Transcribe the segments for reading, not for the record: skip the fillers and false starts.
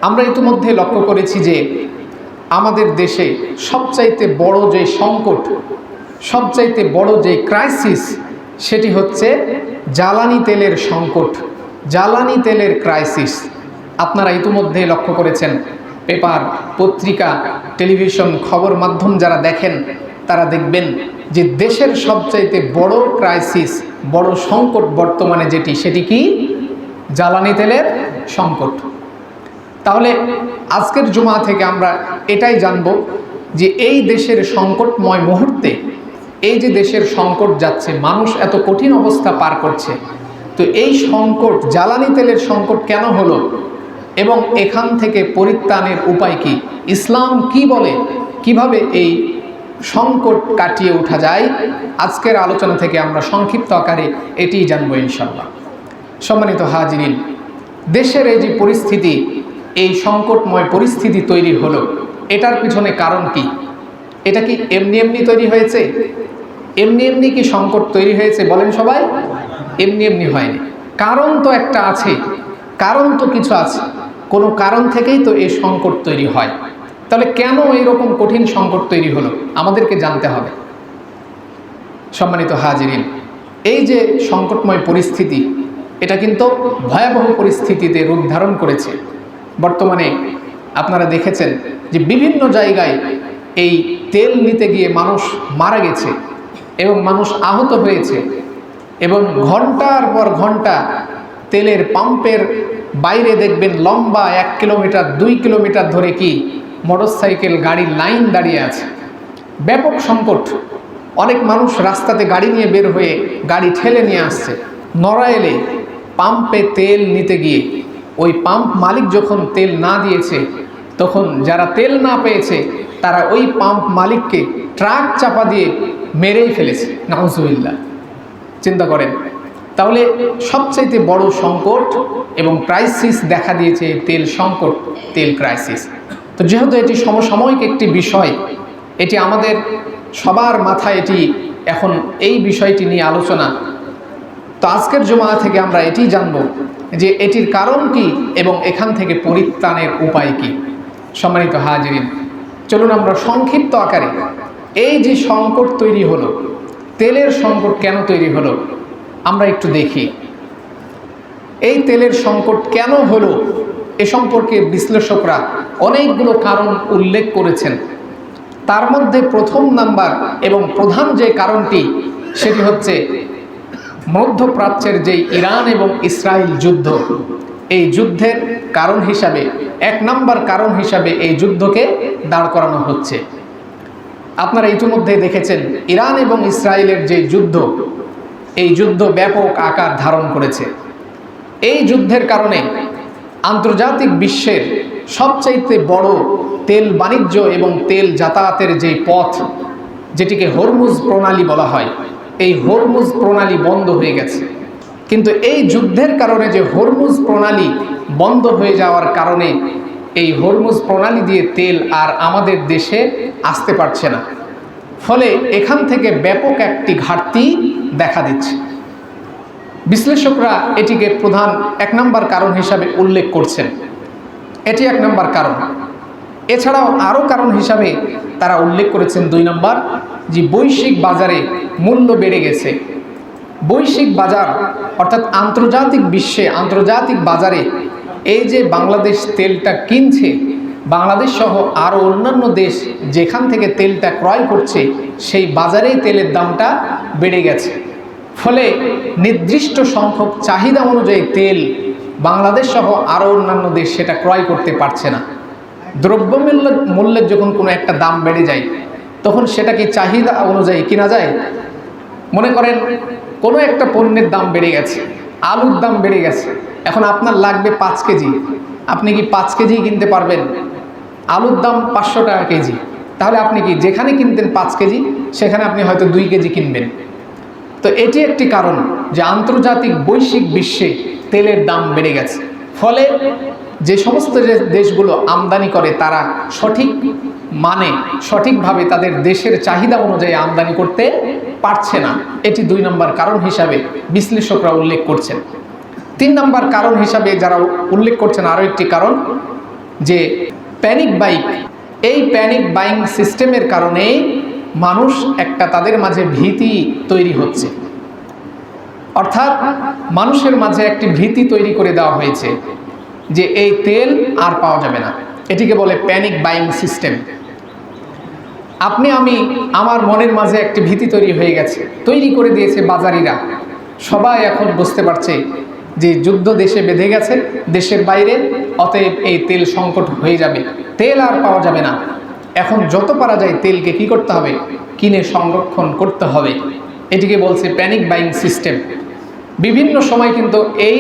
আমরা ইতিমধ্যে লক্ষ্য করেছি যে আমাদের দেশে সবচাইতে বড় যে সংকট, সবচাইতে বড় যে ক্রাইসিস, সেটি হচ্ছে জ্বালানি তেলের সংকট, জ্বালানি তেলের ক্রাইসিস। আপনারা ইতিমধ্যে লক্ষ্য করেছেন, পেপার, পত্রিকা, টেলিভিশন, খবর মাধ্যম যারা দেখেন তারা দেখবেন যে দেশের সবচাইতে বড় ক্রাইসিস, বড় সংকট বর্তমানে সেটি কি? জ্বালানি তেলের সংকট। তাহলে আজকের জুমা থেকে আমরা এটাই জানব যে এই দেশের সংকটময় মুহূর্তে, এই যে দেশের সংকট যাচ্ছে, মানুষ এত কঠিন অবস্থা পার করছে, তো এই সংকট, জ্বালানি তেলের সংকট কেন হলো এবং এখান থেকে পরিত্রাণের উপায় কি, ইসলাম কি বলে, কিভাবে এই সংকট কাটিয়ে ওঠা যায়, আজকের আলোচনা থেকে আমরা সংক্ষিপ্ত আকারে এটিই জানবো ইনশাআল্লাহ। সম্মানিত হাজিরিন, দেশের এই যে পরিস্থিতি, এই সংকটময় পরিস্থিতি তৈরি হলো, এটার পিছনে কারণ কি? এটা কি এমনি এমনি তৈরি হয়েছে? এমনি এমনি কি সংকট তৈরি হয়েছে? বলেন সবাই, এমনি এমনি হয়নি। কারণ তো একটা আছে, কারণ তো কিছু আছে, কোনো কারণ থেকেই তো এই সংকট তৈরি হয়। তাহলে কেন এইরকম কঠিন সংকট তৈরি হলো আমাদেরকে জানতে হবে। সম্মানিত হাজিরিন, এই যে সংকটময় পরিস্থিতি, এটা কিন্তু ভয়াবহ পরিস্থিতিতে রূপ ধারণ করেছে। বর্তমানে আপনারা দেখেছেন যে বিভিন্ন জায়গায় এই তেল নিতে গিয়ে মানুষ মারা গেছে এবং মানুষ আহত হয়েছে, এবং ঘন্টার পর ঘন্টা তেলের পাম্পের বাইরে দেখবেন লম্বা 1 কিলোমিটার 2 কিলোমিটার ধরে কি মোটরসাইকেল, গাড়ির লাইন দাঁড়িয়ে আছে। ব্যাপক সংকট। অনেক মানুষ রাস্তাতে গাড়ি নিয়ে বের হয়ে গাড়ি ঠেলে নিয়ে আসছে। নড়াইলে পাম্পে তেল নিতে গিয়ে ওই পাম্প মালিক যখন তেল না দিয়েছে, তখন যারা তেল না পেয়েছে তারা ওই পাম্প মালিককে ট্রাক চাপা দিয়ে মেরেই ফেলেছে। নাউজুবিল্লাহ। চিন্তা করেন, তাহলে সবচাইতে বড় সংকট এবং ক্রাইসিস দেখা দিয়েছে তেল সংকট, তেল ক্রাইসিস। তো যেহেতু এটি সমসাময়িক একটি বিষয়, এটি আমাদের সবার মাথায়, এটি এখন এই বিষয়টি নিয়ে আলোচনা। তো আজকের জুমা থেকে আমরা এটি জানব যে এটির কারণ কি এবং এখান থেকে পরিত্রাণের উপায় কি। সম্মানিত হাজিরিন, চলুন আমরা সংক্ষিপ্ত আকারে এই যে সংকট তৈরি হলো, তেলের সংকট কেন তৈরি হলো, আমরা একটু দেখি। এই তেলের সংকট কেন হলো এ সম্পর্কে বিশ্লেষকরা অনেকগুলো কারণ উল্লেখ করেছেন। তার মধ্যে প্রথম নাম্বার এবং প্রধান যে কারণটি, সেটি হচ্ছে মধ্যপ্রাচ্যের যে ইরান এবং ইসরায়েল যুদ্ধ। এই যুদ্ধের কারণ হিসাবে, 1 নাম্বার কারণ হিসাবে এই যুদ্ধকে দাঁড় করানো হচ্ছে। আপনারা ইতিমধ্যে দেখেছেন ইরান এবং ইসরায়েলের যে যুদ্ধ, এই যুদ্ধ ব্যাপক আকার ধারণ করেছে। এই যুদ্ধের কারণে আন্তর্জাতিক বিশ্বের সবচাইতে বড় তেল বাণিজ্য এবং তেল যাতায়াতের যে পথ, যেটিকে হরমুজ প্রণালী বলা হয়, এই হরমুজ প্রণালী বন্ধ হয়ে গেছে। কিন্তু এই যুদ্ধের কারণে যে হরমুজ প্রণালী বন্ধ হয়ে যাওয়ার কারণে এই হরমুজ প্রণালী দিয়ে তেল আর আমাদের দেশে আসতে পারছে না। ফলে এখান থেকে ব্যাপক একটি ঘাটতি দেখা দিচ্ছে। বিশ্লেষকরা এটিকে প্রধান 1 নাম্বার কারণ হিসাবে উল্লেখ করছেন। এটি 1 নাম্বার কারণ। এছাড়াও আরও কারণ হিসাবে তারা উল্লেখ করেছেন 2 নাম্বার, যে বৈশ্বিক বাজারে মূল্য বেড়ে গেছে। বৈশ্বিক বাজার অর্থাৎ আন্তর্জাতিক বিশ্বে, আন্তর্জাতিক বাজারে এই যে বাংলাদেশ তেলটা কিনছে, বাংলাদেশ সহ আরও অন্যান্য দেশ যেখান থেকে তেলটা ক্রয় করছে, সেই বাজারেই তেলের দামটা বেড়ে গেছে। ফলে নির্দিষ্ট সংখ্যক চাহিদা অনুযায়ী তেল বাংলাদেশ সহ আরও অন্যান্য দেশ সেটা ক্রয় করতে পারছে না। দ্রব্যমূল্যের যখন কোনো একটা দাম বেড়ে যায়, তখন সেটাকে চাহিদা অনুযায়ী কিনা যায়। মনে করেন কোনো একটা পণ্যের দাম বেড়ে গেছে, আলুর দাম বেড়ে গেছে, এখন আপনার লাগবে 5 কেজি, আপনি কি 5 কেজি কিনতে পারবেন? আলুর দাম 500 টাকা কেজি, তাহলে আপনি কি যেখানে কিনতেন 5 কেজি, সেখানে আপনি হয়তো 2 কেজি কিনবেন। তো এটি একটি কারণ যে আন্তর্জাতিক বৈশ্বিক বিশ্বে তেলের দাম বেড়ে গেছে। ফলে যে সমস্ত দেশগুলো আমদানি করে, তারা সঠিক মানে সঠিকভাবে তাদের দেশের চাহিদা অনুযায়ী আমদানি করতে পারছে না। এটি 2 নম্বর কারণ হিসাবে বিশ্লেষকরা উল্লেখ করছেন। 3 নম্বর কারণ হিসাবে যারা উল্লেখ করছেন আরও একটি কারণ, যে প্যানিক বাইং, এই প্যানিক বাইং সিস্টেমের কারণে মানুষ একটা তাদের মাঝে ভীতি তৈরি হচ্ছে, অর্থাৎ মানুষের মাঝে একটি ভীতি তৈরি করে দেওয়া হয়েছে যে এই তেল আর পাওয়া যাবে না। এটিকে বলে প্যানিক বাইং সিস্টেম। আমার মনের মাঝে একটি ভীতি তৈরি হয়ে গেছে, তৈরি করে দিয়েছে বাজারিরা। সবাই এখন বুঝতে পারছে যে যুদ্ধ দেশে বেঁধে গেছে, দেশের বাইরে, অতএব এই তেল সংকট হয়ে যাবে, তেল আর পাওয়া যাবে না। এখন যত পারা যায় তেলকে কি করতে হবে, কিনে সংরক্ষণ করতে হবে। এটিকে বলছে প্যানিক বাইং সিস্টেম। বিভিন্ন সময় কিন্তু এই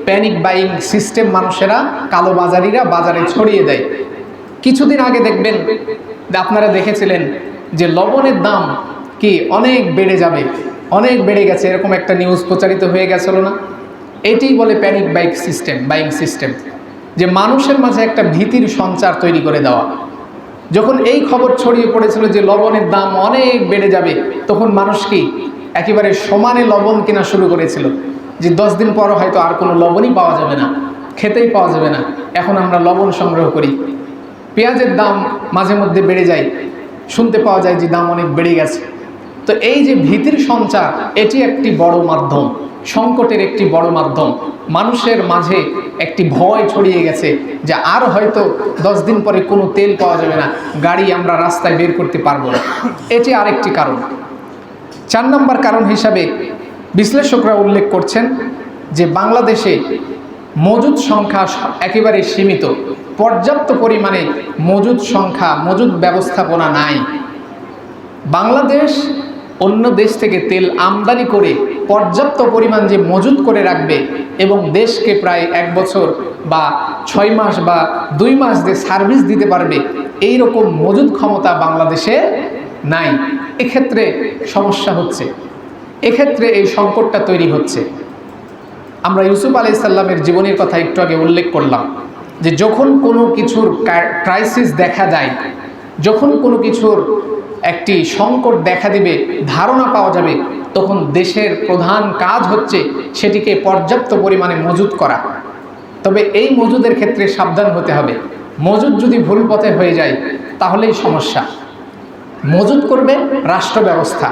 প্যানিক বাইং সিস্টেম মানুষেরা, কালোবাজারিরা বাজারে ছড়িয়ে দেয়। কিছুদিন আগে দেখবেন, আপনারা দেখেছিলেন যে লবণের দাম কি অনেক বেড়ে যাবে, অনেক বেড়ে গেছে, এরকম একটা নিউজ প্রচারিত হয়ে গেছিল না? এটি বলে প্যানিক বাইং সিস্টেম, যে মানুষের মাঝে একটা ভীতির সঞ্চার তৈরি করে দেওয়া। যখন এই খবর ছড়িয়ে পড়েছিল যে লবণের দাম অনেক বেড়ে যাবে, তখন মানুষ কি একেবারে সমানে লবণ কেনা শুরু করেছিল, যে 10 দিন পর হয়তো আর কোনো লবণই পাওয়া যাবে না, খেতেই পাওয়া যাবে না, এখন আমরা লবণ সংগ্রহ করি। পেঁয়াজের দাম মাঝে মধ্যে বেড়ে যায়, শুনতে পাওয়া যায় যে দাম অনেক বেড়ে গেছে। তো এই যে ভীতির সঞ্চার, এটি একটি বড় মাধ্যম, সংকটের একটি বড় মাধ্যম। মানুষের মাঝে একটি ভয় ছড়িয়ে গেছে যে আর হয়তো 10 দিন পরে কোনো তেল পাওয়া যাবে না, গাড়ি আমরা রাস্তায় বের করতে পারবো না। এটি আরেকটি কারণ। 4 নম্বর কারণ হিসাবে বিশ্লেষকরা উল্লেখ করছেন যে বাংলাদেশে মজুদ সংখ্যা একেবারে সীমিত, পর্যাপ্ত পরিমাণে মজুদ ব্যবস্থাপনা নাই। বাংলাদেশ অন্য দেশ থেকে তেল আমদানি করে পর্যাপ্ত পরিমাণ যে মজুদ করে রাখবে এবং দেশকে প্রায় 1 বছর বা 6 মাস বা 2 মাস যে সার্ভিস দিতে পারবে, এই রকম মজুদ ক্ষমতা বাংলাদেশে নাই। এক্ষেত্রে সমস্যা হচ্ছে, এক্ষেত্রে এই সংকটটা তৈরি হচ্ছে। আমরা ইউসুফ আলাইহিস সালামের জীবনের কথা একটু আগে উল্লেখ করলাম যে যখন কোনো কিছুর ক্রাইসিস দেখা যায়, যখন কোনো কিছুর একটি সংকট দেখা দিবে, ধারণা পাওয়া যাবে, তখন দেশের প্রধান কাজ হচ্ছে সেটিকে পর্যাপ্ত পরিমাণে মজুদ করা। তবে এই মজুদের ক্ষেত্রে সাবধান হতে হবে। মজুদ যদি ভুল পথে হয়ে যায় তাহলেই সমস্যা। মজুদ করবে রাষ্ট্র ব্যবস্থা,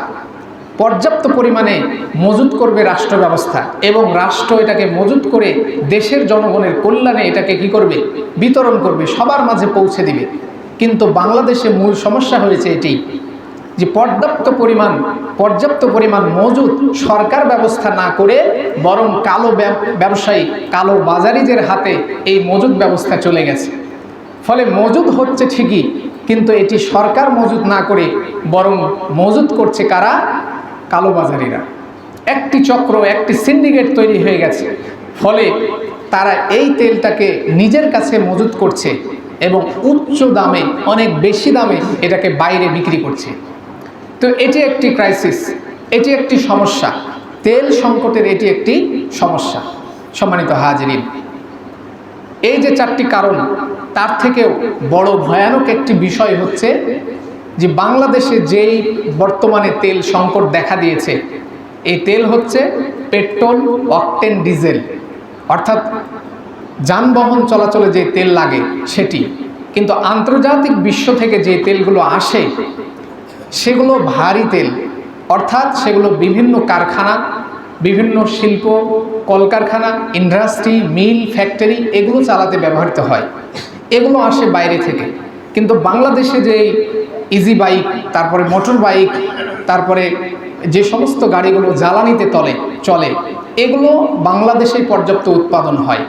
পর্যাপ্ত পরিমাণে মজুদ করবে রাষ্ট্র ব্যবস্থা, এবং রাষ্ট্র এটাকে মজুদ করে দেশের জনগণের কল্যাণে এটাকে কি করবে, বিতরণ করবে, সবার মাঝে পৌঁছে দিবে। কিন্তু বাংলাদেশে মূল সমস্যা হয়েছে এটি যে পর্যাপ্ত পরিমাণ মজুদ সরকার ব্যবস্থা না করে বরং কালো ব্যবসায়ী, কালো বাজারিদের হাতে এই মজুদ ব্যবস্থা চলে গেছে। ফলে মজুদ হচ্ছে ঠিকই, কিন্তু এটি সরকার মজুদ না করে বরং মজুদ করছে কারা, কালোবাজারিরা। একটি চক্র, একটি সিন্ডিকেট তৈরি হয়ে গেছে। ফলে তারা এই তেলটাকে নিজের কাছে মজুদ করছে এবং উচ্চ দামে, অনেক বেশি দামে এটাকে বাইরে বিক্রি করছে। তো এটি একটি ক্রাইসিস, এটি একটি সমস্যা, তেল সংকটের এটি একটি সমস্যা। সম্মানিত হাজিরিন, এই যে 4টি কারণ, তার থেকেও বড় ভয়ানক একটি বিষয় হচ্ছে যে বাংলাদেশে যেই বর্তমানে তেল সংকট দেখা দিয়েছে, এই তেল হচ্ছে পেট্রোল, অকটেন, ডিজেল, অর্থাৎ যানবাহন চলাচলে যে তেল লাগে সেটি। কিন্তু আন্তর্জাতিক বিশ্ব থেকে যে তেলগুলো আসে সেগুলো ভারী তেল, অর্থাৎ সেগুলো বিভিন্ন কারখানা, বিভিন্ন শিল্প, কলকারখানা, ইন্ডাস্ট্রি, মিল, ফ্যাক্টরি, এগুলো চালাতে ব্যবহৃত হয়। এগুলো আসে বাইরে থেকে। কিন্তু বাংলাদেশে যে ইজি বাইক, তারপরে মোটর বাইক, তারপরে যে সমস্ত গাড়িগুলো জ্বালানিতে চলে, এগুলো বাংলাদেশে পর্যাপ্ত উৎপাদন হয়।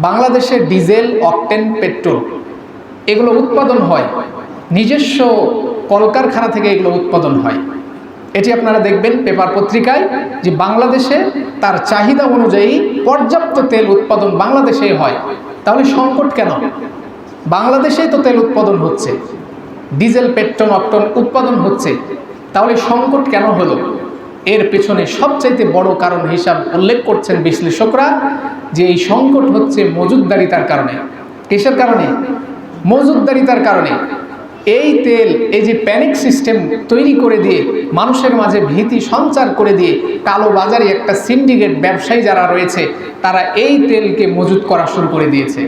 বাংলাদেশে ডিজেল, অকটেন, পেট্রোল এগুলো উৎপাদন হয়, নিজস্ব কলকারখানা থেকে এগুলো উৎপাদন হয়। এটি আপনারা দেখবেন পেপার পত্রিকায় যে বাংলাদেশে তার চাহিদা অনুযায়ী পর্যাপ্ত তেল উৎপাদন বাংলাদেশেই হয়। তাহলে সংকট কেন? বাংলাদেশেই তো তেল উৎপাদন হচ্ছে, ডিজেল, পেট্রোল, অকটেন উৎপাদন হচ্ছে, তাহলে সংকট কেন হলো? এর পেছনে সবচাইতে বড় কারণ হিসাব উল্লেখ করছেন বিশ্লেষকরা যে এই সংকট হচ্ছে মজুদদারিতার কারণে। কিসের কারণে? মজুদদারিতার কারণে। এই তেল, এই যে প্যানিক সিস্টেম তৈরি করে দিয়ে মানুষের মাঝে ভীতি সঞ্চার করে দিয়ে কালোবাজারি একটা সিন্ডিকেট ব্যবসায়ী যারা রয়েছে তারা এই তেলকে মজুদ করা শুরু করে দিয়েছে।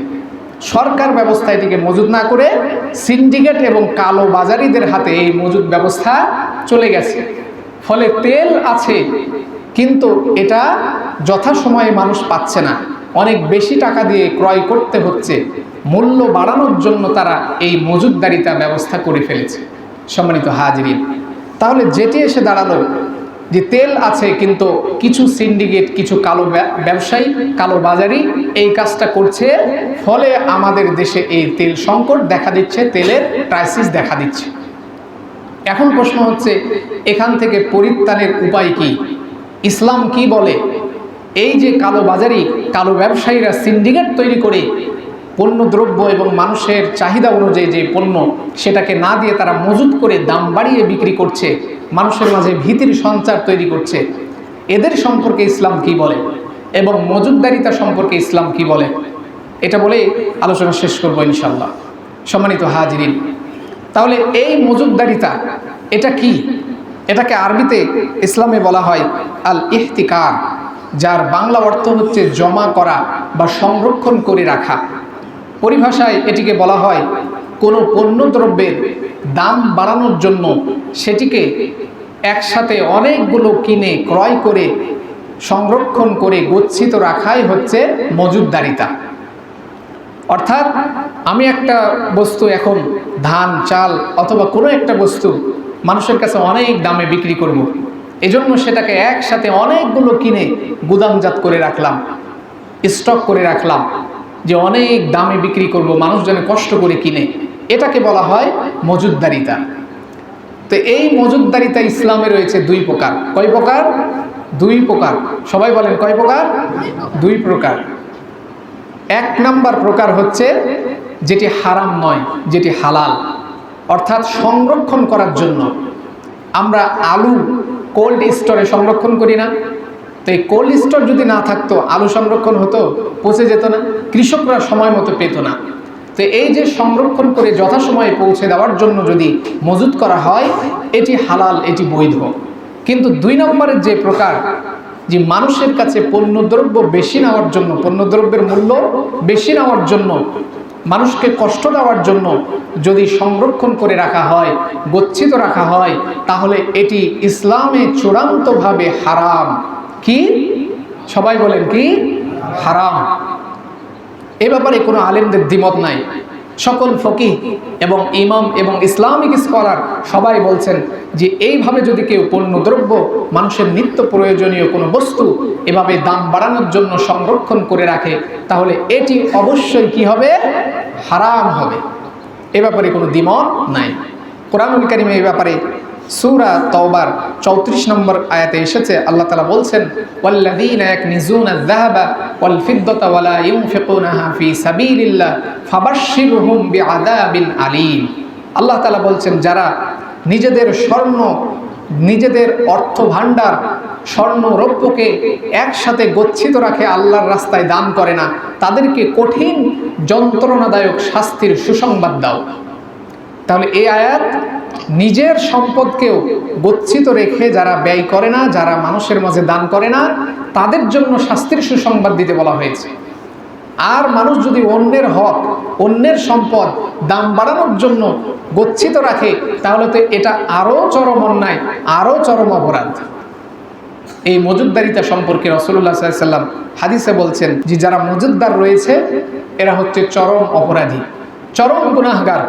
সরকার ব্যবস্থা এটিকে মজুদ না করে সিন্ডিকেট এবং কালো বাজারিদের হাতে এই মজুদ ব্যবস্থা চলে গেছে। ফলে তেল আছে কিন্তু এটা যথাসময়ে মানুষ পাচ্ছে না, অনেক বেশি টাকা দিয়ে ক্রয় করতে হচ্ছে। মূল্য বাড়ানোর জন্য তারা এই মজুদদারিতা ব্যবস্থা করে ফেলেছে। সম্মানিত হাজিরিন, তাহলে যেটি এসে দাঁড়ালো যে তেল আছে কিন্তু কিছু সিন্ডিকেট, কিছু কালো ব্যবসায়ী, কালো বাজারি এই কাজটা করছে, ফলে আমাদের দেশে এই তেল সংকট দেখা দিচ্ছে, তেলের ক্রাইসিস দেখা দিচ্ছে। এখন প্রশ্ন হচ্ছে এখান থেকে পরিত্রাণের উপায় কি? ইসলাম কি বলে? এই যে কালো বাজারি, কালো ব্যবসায়ীরা সিন্ডিকেট তৈরি করে পণ্যদ্রব্য এবং মানুষের চাহিদা অনুযায়ী যে পণ্য সেটাকে না দিয়ে তারা মজুত করে দাম বাড়িয়ে বিক্রি করছে, মানুষের মাঝে ভীতির সঞ্চার তৈরি করছে, এদের সম্পর্কে ইসলাম কি বলে এবং মজুদদারিতা সম্পর্কে ইসলাম কি বলে, এটা বলে আলোচনা শেষ করব ইনশাআল্লাহ। সম্মানিত হাজিরিন, তাহলে এই মজুদদারিতা এটা কি? এটাকে আরবিতে ইসলামে বলা হয় আল ইহতিকার, যার বাংলা অর্থ হচ্ছে জমা করা বা সংরক্ষণ করে রাখা। পরিভাষায় এটিকে বলা হয় কোনো পণ্যদ্রব্যের দাম বাড়ানোর জন্য সেটিকে একসাথে অনেকগুলো কিনে ক্রয় করে সংরক্ষণ করে গচ্ছিত রাখাই হচ্ছে মজুদদারিতা। অর্থাৎ আমি একটা বস্তু এখন ধান, চাল অথবা কোনো একটা বস্তু মানুষের কাছে অনেক দামে বিক্রি করব, এজন্য সেটাকে একসাথে অনেকগুলো কিনে গুদামজাত করে রাখলাম, স্টক করে রাখলাম, যে অনেক দামে বিক্রি করব, মানুষ যেন কষ্ট করে কিনে, এটাকে বলা হয় মজুদদারিতা। তো এই মজুদদারিতা ইসলামে রয়েছে দুই প্রকার। কয় প্রকার? দুই প্রকার। সবাই বলেন কয় প্রকার? দুই প্রকার। এক নাম্বার প্রকার হচ্ছে যেটি হারাম নয়, যেটি হালাল, অর্থাৎ সংরক্ষণ করার জন্য। আমরা আলু কোল্ড স্টোরে সংরক্ষণ করি না? তো এই কোল্ড স্টোর যদি না থাকতো আলু সংরক্ষণ হতো? পচে যেত না, কৃষকরা সময় মতো পেত না। তো এই যে সংরক্ষণ করে যথাসময়ে পৌঁছে দেওয়ার জন্য যদি মজুত করা হয়, এটি হালাল, এটি বৈধ। কিন্তু দুই নম্বরের যে প্রকার, যে মানুষের কাছে পণ্যদ্রব্য বেশি নেওয়ার জন্য, পণ্যদ্রব্যের মূল্য বেশি নেওয়ার জন্য, মানুষকে কষ্ট দেওয়ার জন্য যদি সংরক্ষণ করে রাখা হয়, গচ্ছিত রাখা হয়, তাহলে এটি ইসলামে চূড়ান্তভাবে হারাম। কি? সবাই বলেন কি? হারাম। এ ব্যাপারে কোনো আলেমদের দ্বিমত নাই। সকল ফকিহ এবং ইমাম এবং ইসলামিক স্কলার সবাই বলছেন যে এইভাবে যদি কেউ পণ্যদ্রব্য, মানুষের নিত্য প্রয়োজনীয় কোনো বস্তু এভাবে দাম বাড়ানোর জন্য সংরক্ষণ করে রাখে, তাহলে এটি অবশ্যই কি হবে? হারাম হবে। এ ব্যাপারে কোনো দ্বিমত নাই। কোরআনুল কারীমে এই ব্যাপারে সূরা তাওবার 34 নম্বর আয়াতে এসেছে, আল্লাহ তাআলা বলছেন ওয়াল্লাযীনা ইয়াকনিজুনা আয-যাহাবা ওয়াল ফিদ্দাতা ওয়া লা ইউনফিকুনাহা ফী সাবিলিল্লাহ ফাবাশশিরহুম বিআযাবিন আলীম। আল্লাহ তাআলা বলছেন যারা নিজেদের স্বর্ণ, নিজেদের অর্থ ভাণ্ডার, স্বর্ণ রৌপ্যকে একসাথে গচ্ছিত রাখে, আল্লাহর রাস্তায় দান করে না, তাদেরকে কঠিন যন্ত্রণাদায়ক শাস্তির সুসংবাদ দাও। তাহলে এই আয়াত নিজের সম্পদকেও গচ্ছিত রেখে যারা ব্যয় করে না, যারা মানুষের মাঝে দান করে না, তাদের জন্য শাস্তির সুসংবাদ দিতে বলা হয়েছে। আর মানুষ যদি অন্যের হক, অন্যের সম্পদ দাম বাড়ানোর জন্য গচ্ছিত রাখে, তাহলে তো এটা আরও চরম অন্যায়, আরও চরম অপরাধ। এই মজুদদারিতা সম্পর্কে রাসূলুল্লাহ সাল্লাল্লাহু আলাইহি ওয়াসাল্লাম হাদিসে বলছেন যে যারা মজুদদার রয়েছে এরা হচ্ছে চরম অপরাধী, চরম গুনাহগার,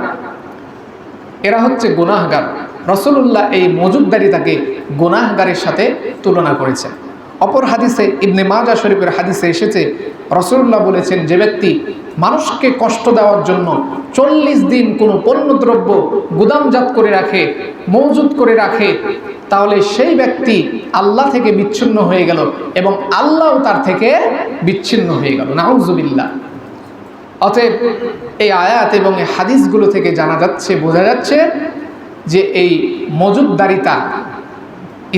এরা হচ্ছে গুনাহগার। রাসূলুল্লাহ এই মজুদদারিতাকে গুনাহগারের সাথে তুলনা করেছেন। অপর হাদিসে ইবনে মাজাহ শরীফের হাদিসে এসেছে, রাসূলুল্লাহ বলেছেন যে ব্যক্তি মানুষকে কষ্ট দেওয়ার জন্য 40 দিন কোনো পণ্যদ্রব্য গুদামজাত করে রাখে, মজুদ করে রাখে, তাহলে সেই ব্যক্তি আল্লাহ থেকে বিচ্ছিন্ন হয়ে গেল এবং আল্লাহও তার থেকে বিচ্ছিন্ন হয়ে গেল। নাউযুবিল্লাহ। অতএব এই আয়াত এবং এই হাদিসগুলো থেকে জানা যাচ্ছে, বোঝা যাচ্ছে যে এই মজুদদারিতা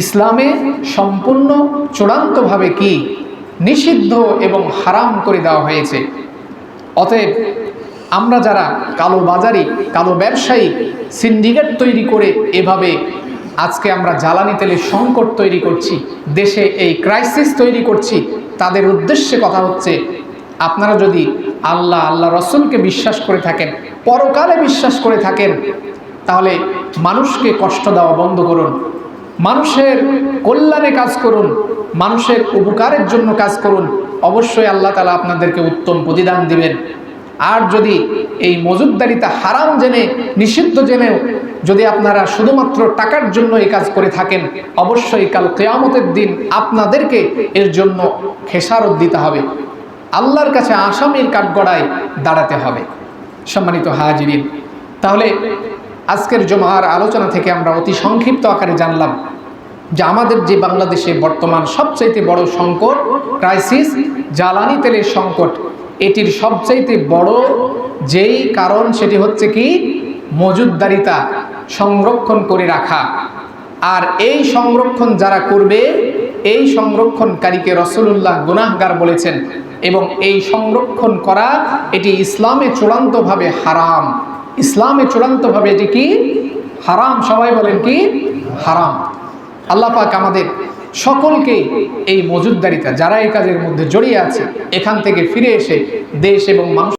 ইসলামে সম্পূর্ণ চূড়ান্তভাবে কি নিষিদ্ধ এবং হারাম করে দেওয়া হয়েছে। অতএব আমরা যারা কালো বাজারি, কালো ব্যবসায়ী সিন্ডিকেট তৈরি করে এভাবে আজকে আমরা জ্বালানি তেলের সংকট তৈরি করছি, দেশে এই ক্রাইসিস তৈরি করছি, তাদের উদ্দেশ্যে কথা হচ্ছে আপনারা যদি আল্লাহ রসুলকে বিশ্বাস করে থাকেন, পরকালে বিশ্বাস করে থাকেন, তাহলে মানুষকে কষ্ট দেওয়া বন্ধ করুন, মানুষের কল্যাণে কাজ করুন, মানুষের উপকারের জন্য কাজ করুন। অবশ্যই আল্লাহ তাআলা আপনাদেরকে উত্তম প্রতিদান দিবেন। আর যদি এই মজুদদারিতা হারাম জেনে, নিষিদ্ধ জেনেও যদি আপনারা শুধুমাত্র টাকার জন্য এই কাজ করে থাকেন, অবশ্যই কাল কিয়ামতের দিন আপনাদেরকে এর জন্য খেসারত দিতে হবে, আল্লাহর কাছে আসামির কাঠগড়ায় দাঁড়াতে হবে। সম্মানিত হাজিরিন, তাহলে আজকের জুমার আলোচনা থেকে আমরা অতি সংক্ষিপ্ত আকারে জানলাম যে আমাদের যে বাংলাদেশে বর্তমান সবচাইতে বড় সংকট, ক্রাইসিস, জ্বালানি তেলের সংকট, এটির সবচাইতে বড় যেই কারণ সেটি হচ্ছে কি মজুদদারিতা, সংরক্ষণ করে রাখা। আর এই সংরক্ষণ যারা করবে, এই সংরক্ষণকারীকে রাসূলুল্লাহ গুনাহগার বলেছেন, এবং এই সংরক্ষণ করা এটি ইসলামে চূড়ান্তভাবে হারাম। ইসলামে চূড়ান্তভাবে এটি কি হারাম। সবাই বলেন কি হারাম। আল্লাহ পাক আমাদের সকলকে এই মজুদদারিতা, যারা এই কাজের মধ্যে জড়িয়ে আছে, এখান থেকে ফিরে এসে দেশ এবং মানুষ